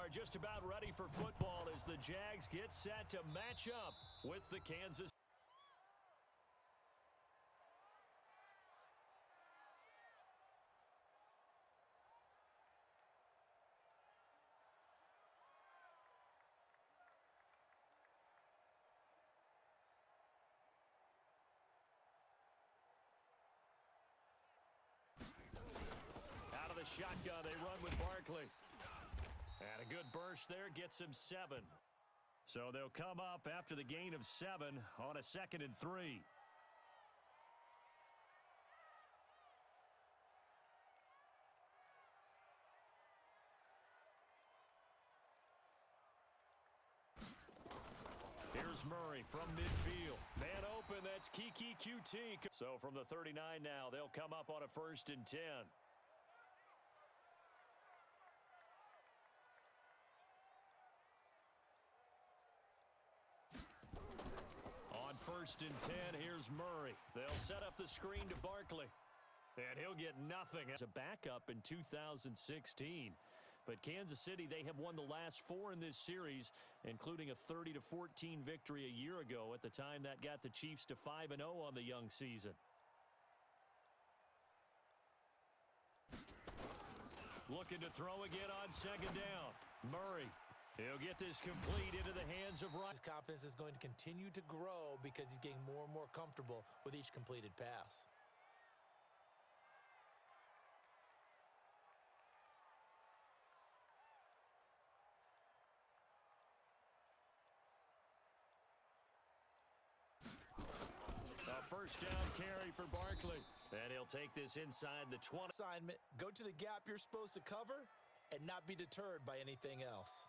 are just about ready for football as the Jags get set to match up with the Kansas. Out of the shotgun, they run with Barkley. And a good burst there gets him 7. So they'll come up after the gain of 7 on a 2nd and 3. Here's Murray from midfield. Man open, that's Mdl Wk1. So from the 39 now, they'll come up on a 1st and 10. On 1st and 10, here's Murray. They'll set up the screen to Barkley. And he'll get nothing as a backup in 2016. But Kansas City, they have won the last 4 in this series, including a 30-14 victory a year ago. At the time, that got the Chiefs to 5-0 on the young season. Looking to throw again on 2nd down. Murray. He'll get this complete into the hands of Ryan. His confidence is going to continue to grow because he's getting more and more comfortable with each completed pass. A 1st down carry for Barkley. And he'll take this inside the 20. Assignment, go to the gap you're supposed to cover and not be deterred by anything else.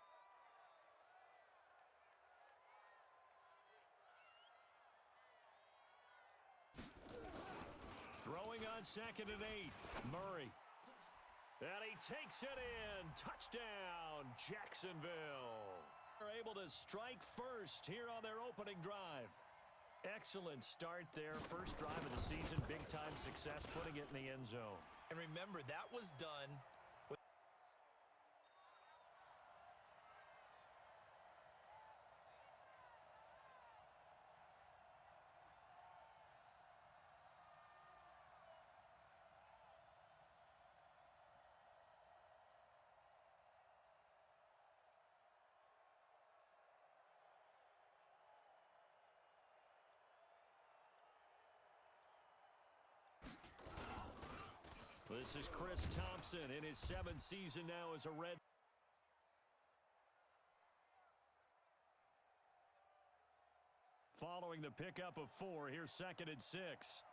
Throwing on 2nd and 8. Murray. And he takes it in. Touchdown, Jacksonville. They're able to strike first here on their opening drive. Excellent start there. First drive of the season. Big-time success, putting it in the end zone. And remember, that was done with This is Chris Thompson in his 7th season now as a Red. Following the pickup of 4, here's 2nd and 6.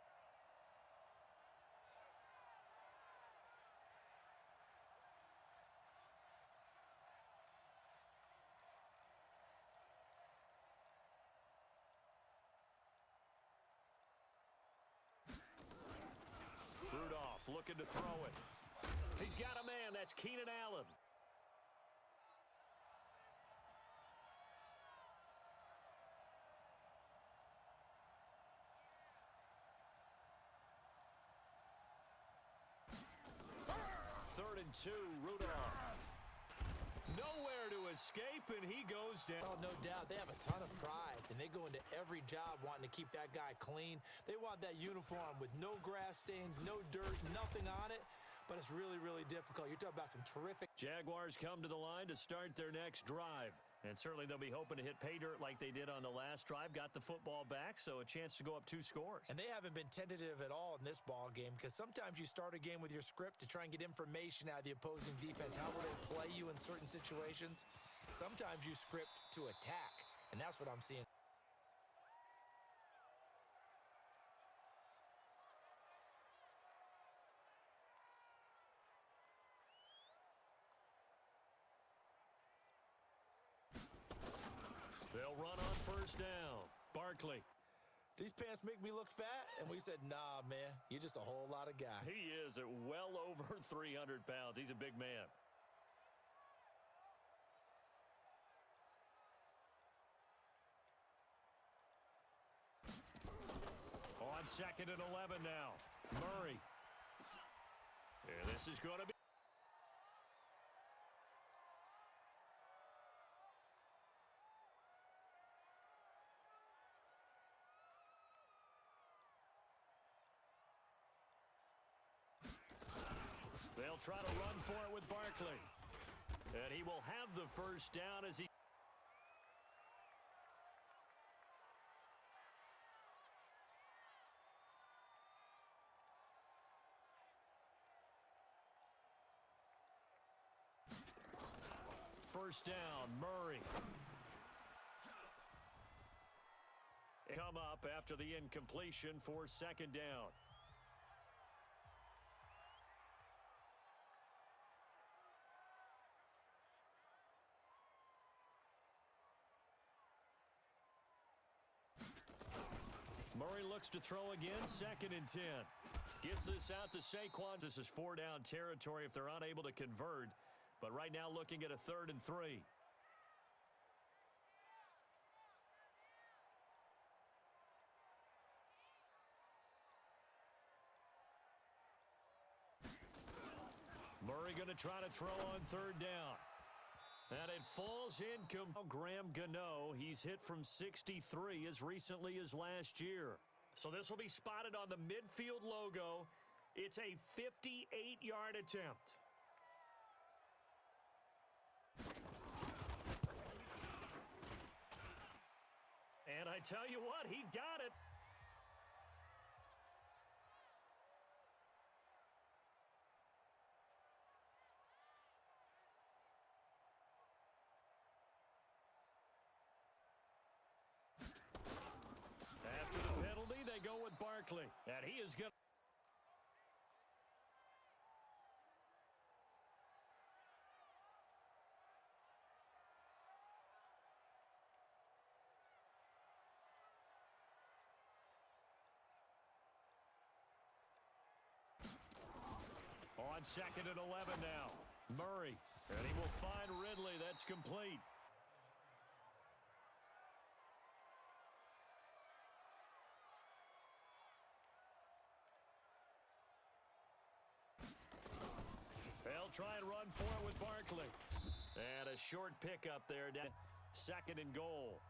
Rudolph looking to throw it. He's got a man. That's Keenan Allen. Third and 2, Rudolph. Nowhere to escape, and he goes down. Oh, no doubt. They have a ton of pride, and they go into every job wanting to keep that guy clean. They want that uniform with no grass stains, no dirt, nothing on it. But it's really, really difficult. You're talking about some terrific. Jaguars come to the line to start their next drive. And certainly they'll be hoping to hit pay dirt like they did on the last drive. Got the football back, so a chance to go up 2 scores. And they haven't been tentative at all in this ball game because sometimes you start a game with your script to try and get information out of the opposing defense. How will they play you in certain situations? Sometimes you script to attack, and that's what I'm seeing. They'll run on 1st down. Barkley. These pants make me look fat, and we said, nah, man, you're just a whole lot of guy. He is at well over 300 pounds. He's a big man. On 2nd and 11 now. Murray. And this is going to be. They'll try to run for it with Barkley. And he will have the first down as he... First down, Murray. Come up after the incompletion for second down. Murray looks to throw again, 2nd and 10. Gets this out to Saquon. This is 4-down territory if they're unable to convert. But right now looking at a 3rd and 3. Murray going to try to throw on 3rd down. And it falls incomplete. Graham Gano, he's hit from 63 as recently as last year. So this will be spotted on the midfield logo. It's a 58-yard attempt. And I tell you what, he got it. After the penalty, they go with Barkley. And he is going to... On 2nd and 11 now. Murray. And he will find Ridley. That's complete. They'll try and run for it with Barkley. And a short pickup there. 2nd and goal.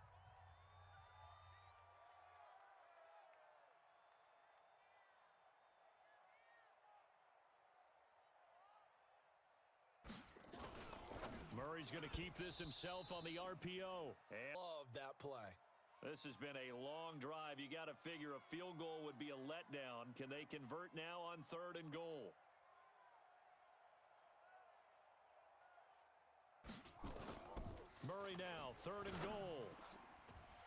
Murray's going to keep this himself on the RPO. And love that play. This has been a long drive. You got to figure a field goal would be a letdown. Can they convert now on 3rd and goal? Murray now, 3rd and goal.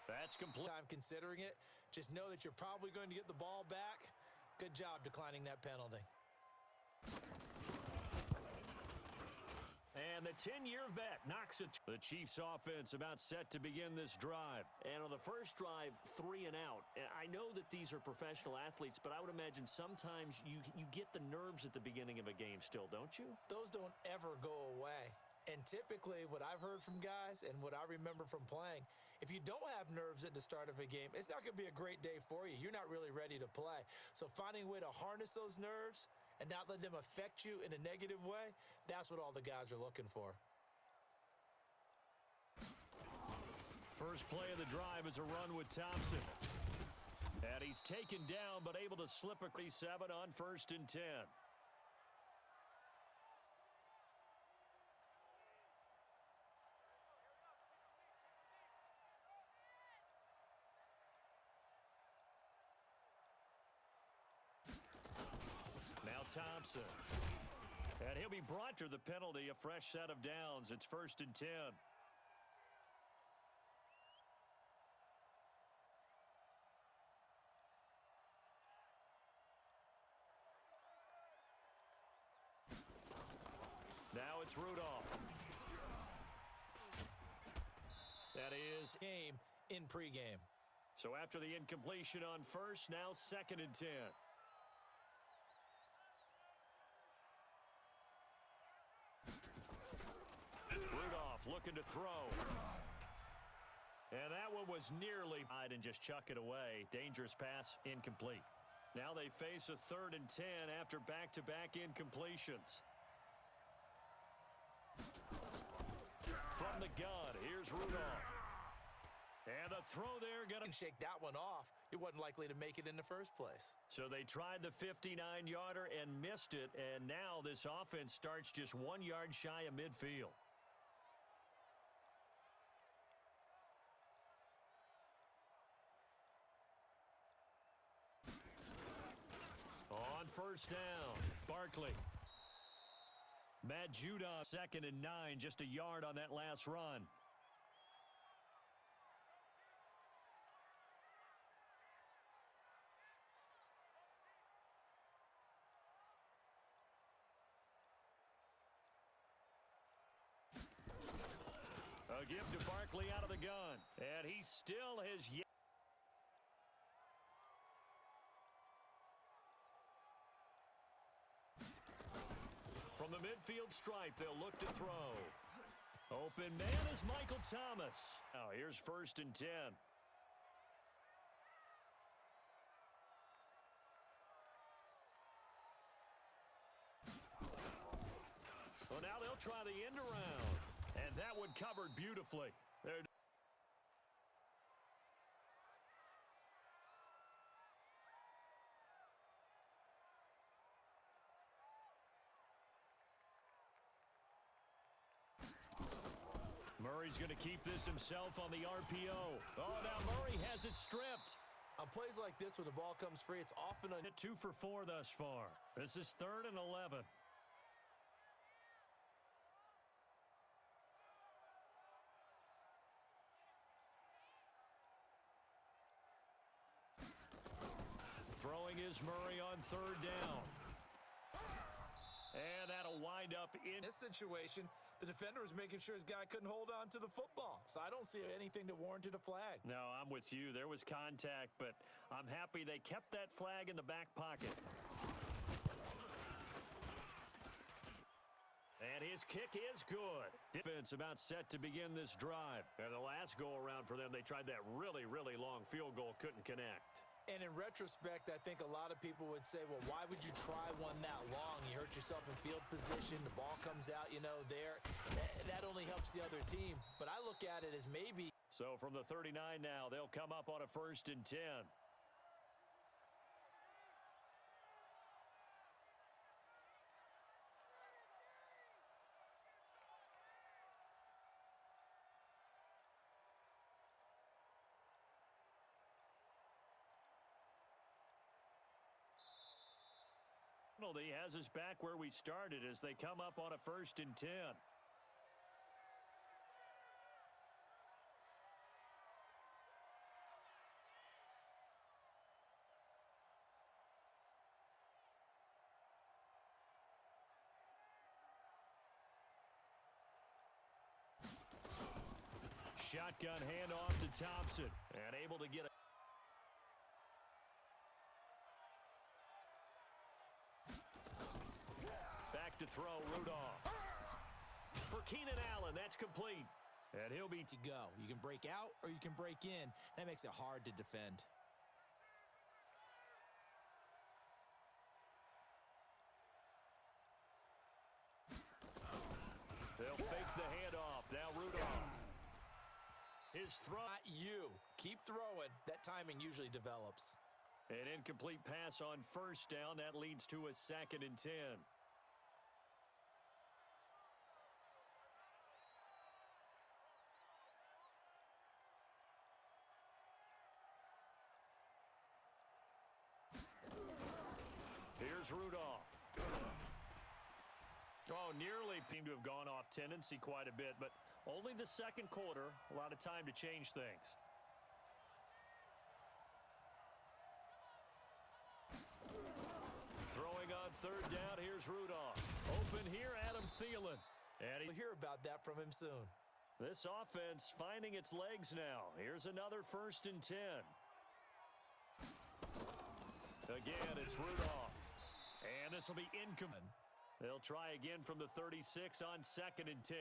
That's complete. I'm considering it. Just know that you're probably going to get the ball back. Good job declining that penalty. And the 10-year vet knocks it. The Chiefs offense about set to begin this drive. And on the first drive, 3 and out. I know that these are professional athletes, but I would imagine sometimes you get the nerves at the beginning of a game still, don't you? Those don't ever go away. And typically what I've heard from guys and what I remember from playing, if you don't have nerves at the start of a game, it's not going to be a great day for you. You're not really ready to play. So finding a way to harness those nerves and not let them affect you in a negative way, that's what all the guys are looking for. First play of the drive is a run with Thompson. And he's taken down but able to slip a 7 on 1st and 10. Now Thompson. And he'll be brought to the penalty, a fresh set of downs. It's 1st and 10. Now it's Rudolph. That is Game in pregame. So after the incompletion on 1st, now 2nd and 10. Rudolph looking to throw. And that one was nearly and just chuck it away. Dangerous pass, incomplete. Now they face a 3rd and 10 after back-to-back incompletions. From the gun, here's Rudolph. And the throw there And shake that one off. It wasn't likely to make it in the first place. So they tried the 59-yarder and missed it, and now this offense starts just 1 yard shy of midfield. On first down, Barkley. Matt Judon, 2nd and 9, just a yard on that last run. A give to Barkley out of the gun, and he still has yet. From the midfield stripe, they'll look to throw. Open man is Michael Thomas. Now here's 1st and 10. Well, now they'll try the end around. And that one covered beautifully. They're Murray's going to keep this himself on the RPO. Oh, now Murray has it stripped. On plays like this, when the ball comes free, it's often a 2 for 4 thus far. This is 3rd and 11. Throwing is Murray on 3rd down. And that'll wind up in this situation. The defender was making sure his guy couldn't hold on to the football. So I don't see anything that warranted a flag. No, I'm with you. There was contact, but I'm happy they kept that flag in the back pocket. And his kick is good. Defense about set to begin this drive. And the last go-around for them, they tried that really, really long field goal, couldn't connect. And in retrospect, I think a lot of people would say, well, why would you try one that long? You hurt yourself in field position. The ball comes out, there. That only helps the other team. But I look at it as maybe. So from the 39 now, they'll come up on a 1st and 10. Penalty has us back where we started as they come up on a 1st and 10. Shotgun handoff to Thompson, and able to get it. To throw, Rudolph. For Keenan Allen, that's complete. And he'll be to go. You can break out or you can break in. That makes it hard to defend. They'll fake the handoff. Now Rudolph. His throw. Not you. Keep throwing. That timing usually develops. An incomplete pass on 1st down. That leads to a 2nd and 10. Here's Rudolph. Oh, nearly seemed to have gone off tendency quite a bit, but only the 2nd quarter. A lot of time to change things. Throwing on 3rd down, here's Rudolph. Open here, Adam Thielen. And we'll hear about that from him soon. This offense finding its legs now. Here's another 1st and 10. Again, it's Rudolph. And this will be incoming. They'll try again from the 36 on 2nd and 10.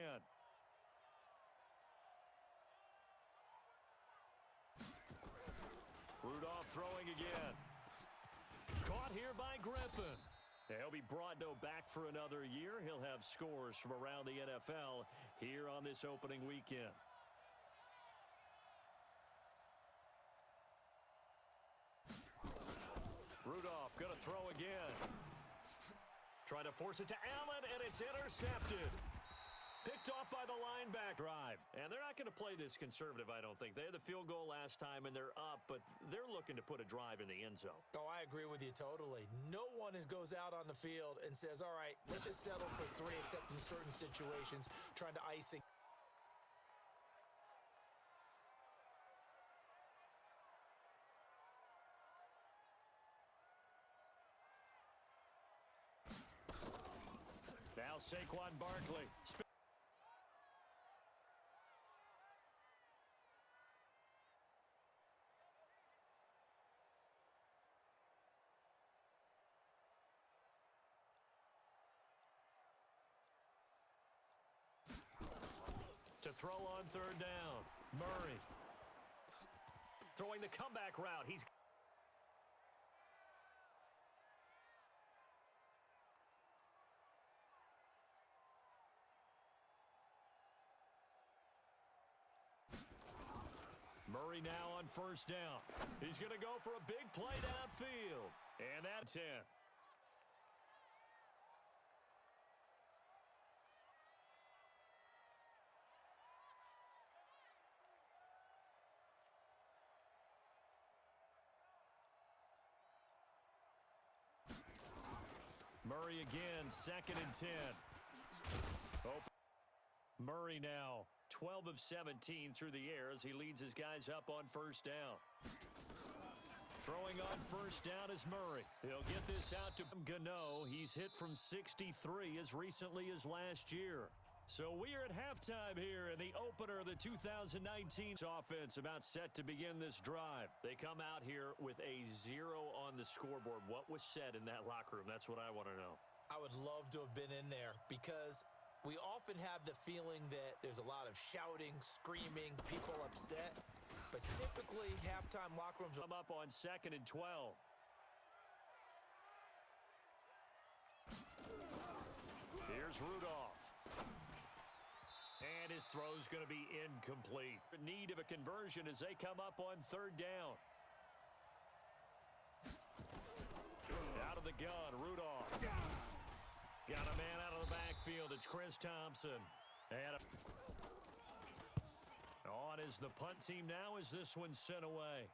10. Rudolph throwing again. Caught here by Griffin. He'll be brought back for another year. He'll have scores from around the NFL here on this opening weekend. Rudolph going to throw again. Trying to force it to Allen, and it's intercepted. Picked off by the linebacker. Drive. And they're not going to play this conservative, I don't think. They had the field goal last time, and they're up, but they're looking to put a drive in the end zone. Oh, I agree with you totally. No one goes out on the field and says, all right, let's just settle for 3, except in certain situations, trying to ice it. Now Saquon Barkley. To throw on third down. Murray. Throwing the comeback route. He's Murray now on first down. He's going to go for a big play downfield. And that's 10. Murray again, 2nd and 10. Murray now 12 of 17 through the air as he leads his guys up on first down. Throwing on first down is Murray. He'll get this out to Gano. He's hit from 63 as recently as last year. So we are at halftime here in the opener of the 2019 offense, about set to begin this drive. They come out here with a 0 on the scoreboard. What was said in that locker room? That's what I want to know. I would love to have been in there because we often have the feeling that there's a lot of shouting, screaming, people upset. But typically, halftime locker rooms come up on 2nd and 12. Here's Rudolph. And his throw's going to be incomplete. In need of a conversion as they come up on third down. Out of the gun, Rudolph. Got a man out of the backfield. It's Chris Thompson. And on is the punt team now as this one's sent away.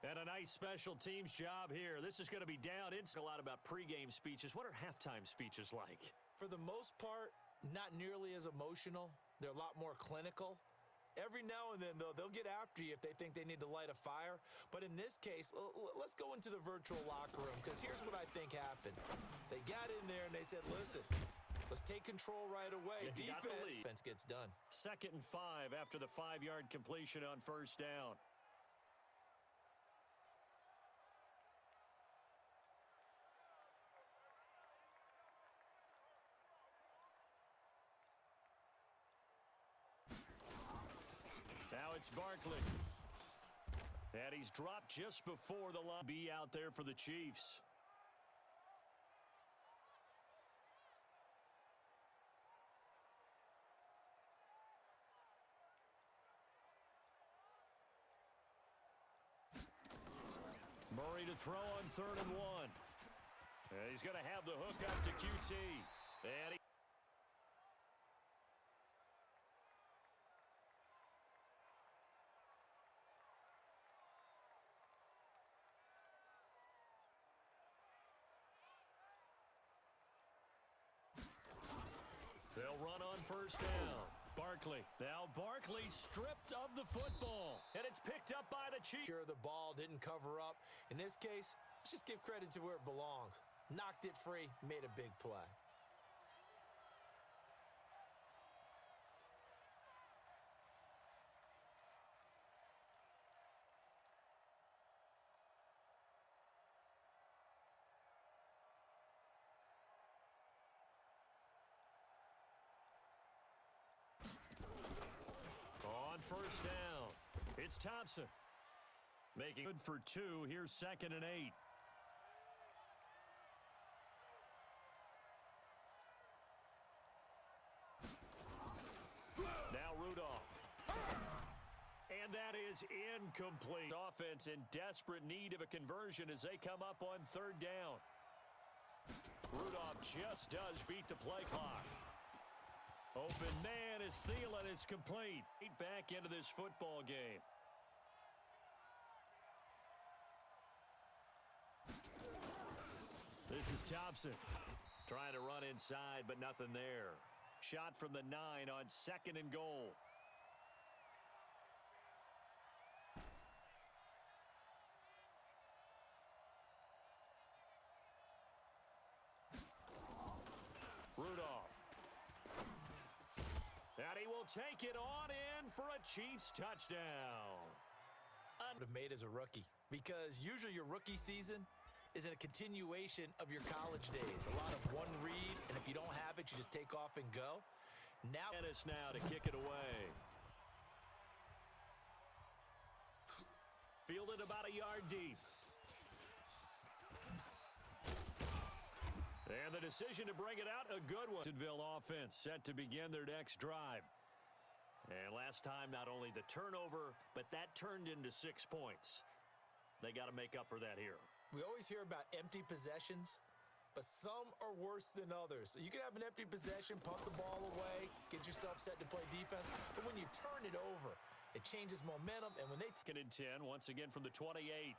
And a nice special teams job here. This is going to be down. It's a lot about pregame speeches. What are halftime speeches like? For the most part, not nearly as emotional. They're a lot more clinical. Every now and then, though, they'll get after you if they think they need to light a fire. But in this case, let's go into the virtual locker room, because here's what I think happened. They got in there and they said, listen, let's take control right away. Defense gets done. 2nd and 5 after the 5-yard completion on first down. Now it's Barkley. And he's dropped just before the line. Be out there for the Chiefs. Murray to throw on 3rd and 1. And he's going to have the hook up to QT. And they'll run on first down. Barkley. Now Barkley stripped of the football. And it's picked up by the Chiefs. Sure, the ball didn't cover up. In this case, let's just give credit to where it belongs. Knocked it free, made a big play. first down. It's Thompson. Making good for 2. Here's 2nd and 8. Now Rudolph. And that is incomplete. Offense in desperate need of a conversion as they come up on 3rd down. Rudolph just does beat the play clock. Open man is Thielen. It's complete. Back into this football game. This is Thompson. Trying to run inside, but nothing there. Shot from the 9 on 2nd and goal. Rudolph. And he will take it on in for a Chiefs touchdown. Would have made as a rookie, because usually your rookie season is a continuation of your college days. A lot of one read, and if you don't have it, you just take off and go. Now Ennis now to kick it away. Fielded about a yard deep. And the decision to bring it out, a good one. Jacksonville offense set to begin their next drive. And last time, not only the turnover, but that turned into 6 points. They got to make up for that here. we always hear about empty possessions, but some are worse than others. So you can have an empty possession, pump the ball away, get yourself set to play defense, but when you turn it over, it changes momentum, and when they... 2nd and 10, once again from the 28.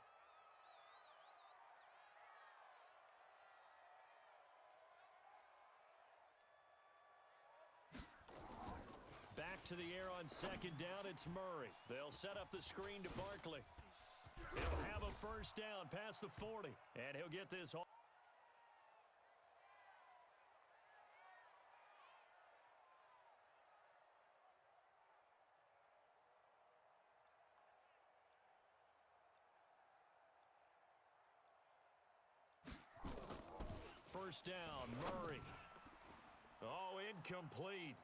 Back to the air on 2nd down, it's Murray. They'll set up the screen to Barkley. He'll have a first down past the 40, and he'll get this off. First down, Murray. Oh, incomplete.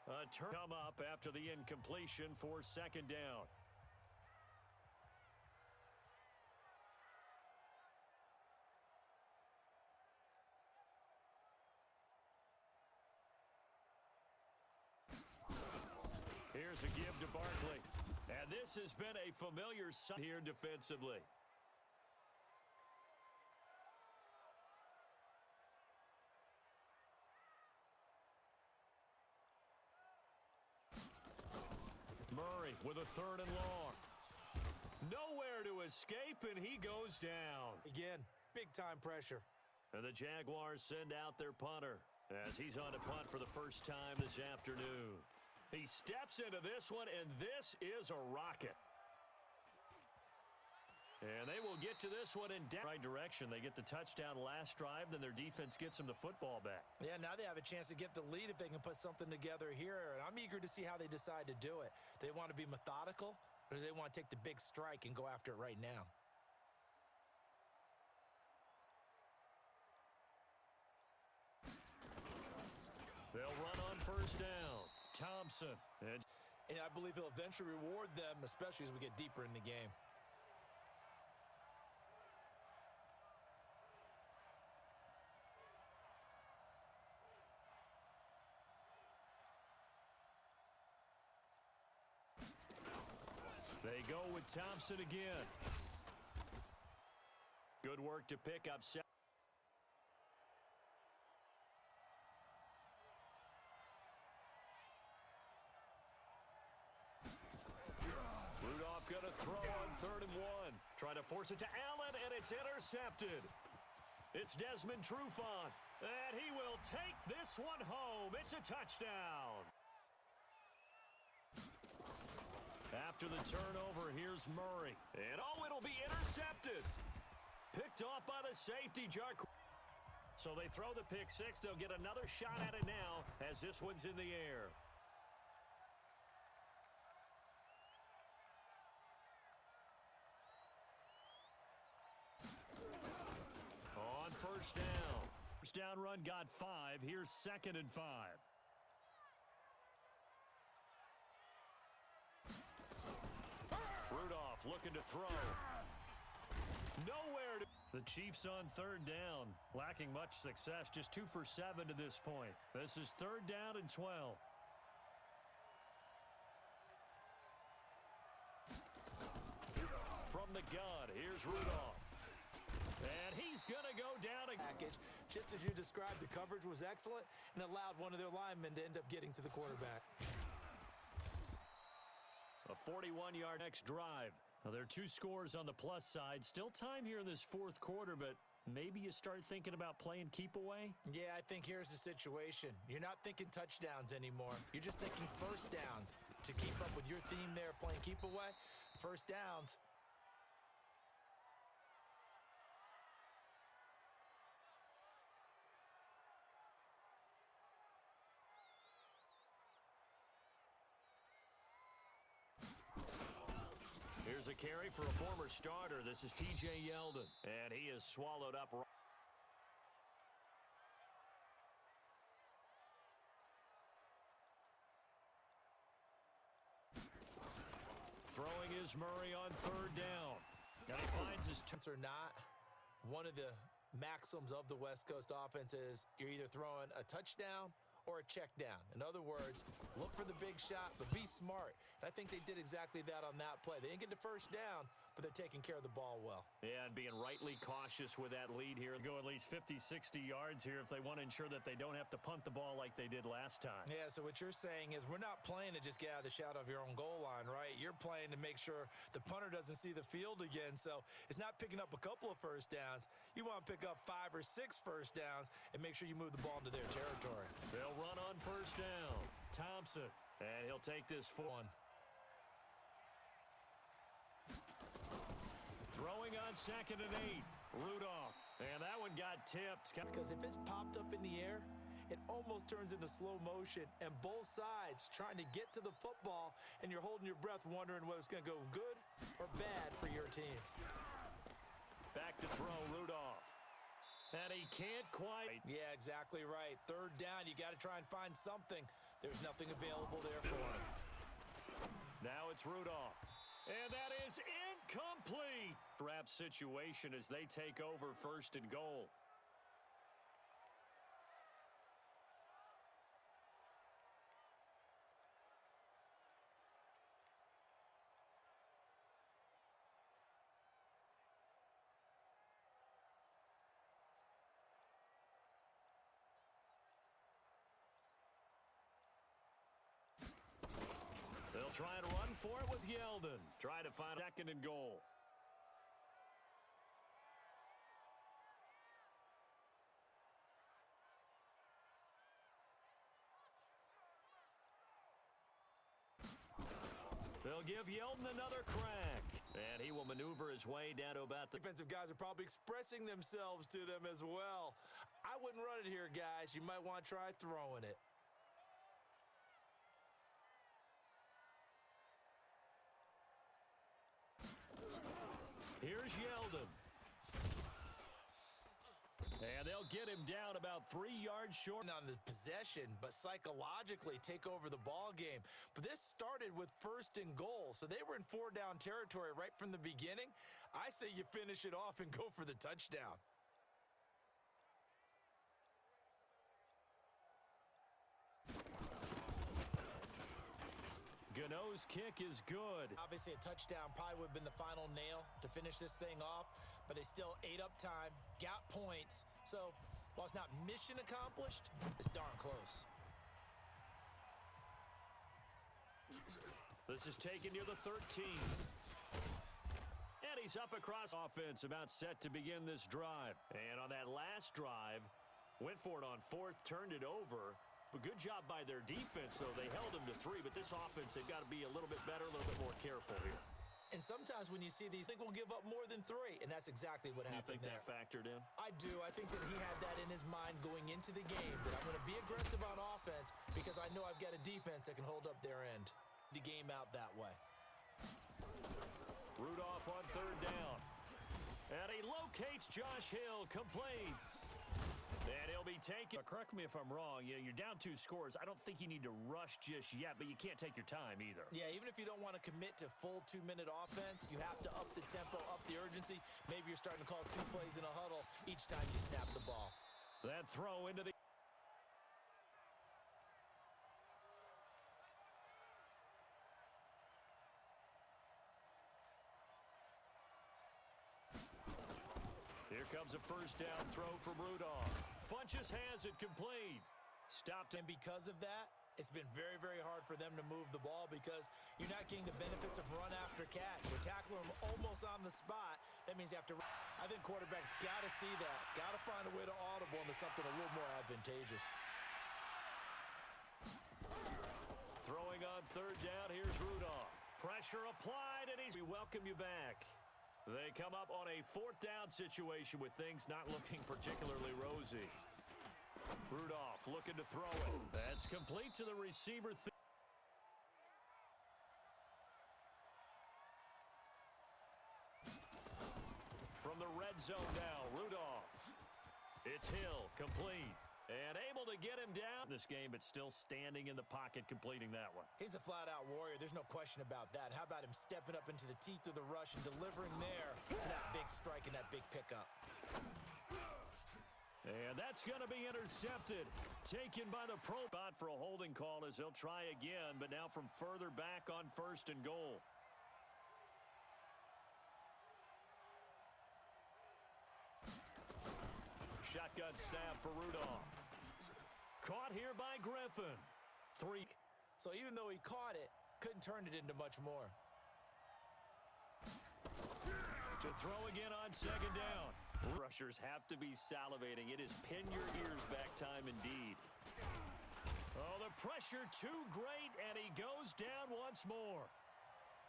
A turn come up after the incompletion for 2nd down. Here's a give to Barkley. And this has been a familiar sight here defensively. Murray with a 3rd and long. Nowhere to escape, and he goes down. Again, big-time pressure. And the Jaguars send out their punter as he's on to punt for the first time this afternoon. He steps into this one, and this is a rocket. And they will get to this one in the right direction. They get the touchdown last drive, then their defense gets them the football back. Yeah, now they have a chance to get the lead if they can put something together here. And I'm eager to see how they decide to do it. Do they want to be methodical, or do they want to take the big strike and go after it right now? They'll run on first down. Thompson. And I believe he'll eventually reward them, especially as we get deeper in the game. They go with Thompson again. Good work to pick up. Rudolph going to throw on 3rd and 1. Trying to force it to Allen, and it's intercepted. It's Desmond Trufant, and he will take this one home. It's a touchdown. After the turnover, here's Murray. And, oh, it'll be intercepted. Picked off by the safety, So they throw the pick six. They'll get another shot at it now as this one's in the air. On first down. First down run got 5. Here's 2nd and 5. looking to throw. Nowhere to... The Chiefs on third down, lacking much success, just 2 for 7 to this point. This is third down and 12. From the gun, here's Rudolph. And he's going to go down a package. Just as you described, the coverage was excellent and allowed one of their linemen to end up getting to the quarterback. A 41-yard next drive. Now, there are 2 scores on the plus side. Still time here in this fourth quarter, but maybe you start thinking about playing keep away? Yeah, I think here's the situation. You're not thinking touchdowns anymore. You're just thinking first downs. To keep up with your theme there, playing keep away, first downs. Here's a carry for a former starter. This is T.J. Yeldon, and he is swallowed up. Throwing is Murray on third down. And he finds his... Or not, one of the maxims of the West Coast offense is you're either throwing a touchdown or a check down. In other words, look for the big shot, but be smart. And I think they did exactly that on that play. They didn't get the first down, but they're taking care of the ball well. Yeah, and being rightly cautious with that lead here. Go at least 50, 60 yards here if they want to ensure that they don't have to punt the ball like they did last time. Yeah, so what you're saying is we're not playing to just get out of the shadow of your own goal line, right? You're playing to make sure the punter doesn't see the field again. So it's not picking up a couple of first downs. You want to pick up 5 or 6 first downs and make sure you move the ball into their territory. They'll run on first down. Thompson, and he'll take this one. Throwing on 2nd and 8. Rudolph. And that one got tipped. Because if it's popped up in the air, it almost turns into slow motion. And both sides trying to get to the football, and you're holding your breath wondering whether it's going to go good or bad for your team. Back to throw, Rudolph. And he can't quite. Yeah, exactly right. Third down, you got to try and find something. There's nothing available there for him. Now it's Rudolph. And that is incomplete. Trap situation as they take over 1st and goal. They'll try and run for it with Yeldon. Try to find 2nd and goal. They'll give Yeldon another crack. And he will maneuver his way down to about the... Defensive guys are probably expressing themselves to them as well. I wouldn't run it here, guys. You might want to try throwing it. Here's Yeldon. And they'll get him down about 3 yards short. On the possession, but psychologically take over the ball game. But this started with 1st and goal, so they were in 4-down territory right from the beginning. I say you finish it off and go for the touchdown. Gano's kick is good. Obviously, a touchdown probably would have been the final nail to finish this thing off, but they still ate up time, got points. So, while it's not mission accomplished, it's darn close. This is taken near the 13. And he's up across offense, about set to begin this drive. And on that last drive, went for it on 4th, turned it over. But good job by their defense, though. They held them to 3, but this offense, they've got to be a little bit better, a little bit more careful here. And sometimes when you see these, I think we'll give up more than 3, and that's exactly what happened there. You think that factored in? I do. I think that he had that in his mind going into the game, that I'm going to be aggressive on offense because I know I've got a defense that can hold up their end. The game out that way. Rudolph on 3rd down. And he locates Josh Hill, complete. And he'll be taken. Correct me if I'm wrong. You're down 2 scores. I don't think you need to rush just yet, but you can't take your time either. Yeah, even if you don't want to commit to full 2-minute offense, you have to up the tempo, up the urgency. Maybe you're starting to call 2 plays in a huddle each time you snap the ball. That throw into the... Here comes a first down throw from Rudolph. Funches has it complete. Stopped. And because of that, it's been very, very hard for them to move the ball because you're not getting the benefits of run after catch. You're tackling them almost on the spot. That means you have to... I think quarterbacks got to see that. Got to find a way to audible into something a little more advantageous. Throwing on third down, here's Rudolph. Pressure applied, and we welcome you back. They come up on a 4th down situation with things not looking particularly rosy. Rudolph looking to throw it. That's complete to the receiver. From the red zone now, Rudolph. It's Hill, complete. And able to get him down. This game, but still standing in the pocket, completing that one. He's a flat-out warrior. There's no question about that. How about him stepping up into the teeth of the rush and delivering there for that big strike and that big pickup? And that's going to be intercepted. Taken by the pro spot for a holding call as he'll try again, but now from further back on 1st and goal. Shotgun snap for Rudolph. Caught here by Griffin. 3. So even though he caught it, couldn't turn it into much more. To throw again on 2nd down. Rushers have to be salivating. It is pin your ears back time indeed. Oh, the pressure too great, and he goes down once more.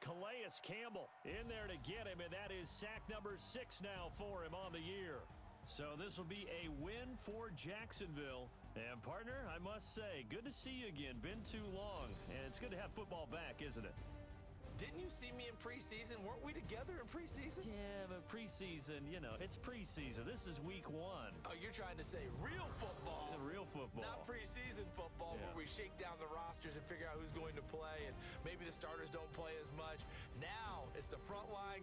Calais Campbell in there to get him, and that is sack number 6 now for him on the year. So this will be a win for Jacksonville. And, partner, I must say, good to see you again. Been too long, and it's good to have football back, isn't it? Didn't you see me in preseason? Weren't we together in preseason? Yeah, but preseason, it's preseason. This is week 1. Oh, you're trying to say real football. Real football. Not preseason football where we shake down the rosters and figure out who's going to play, and maybe the starters don't play as much. Now it's the front line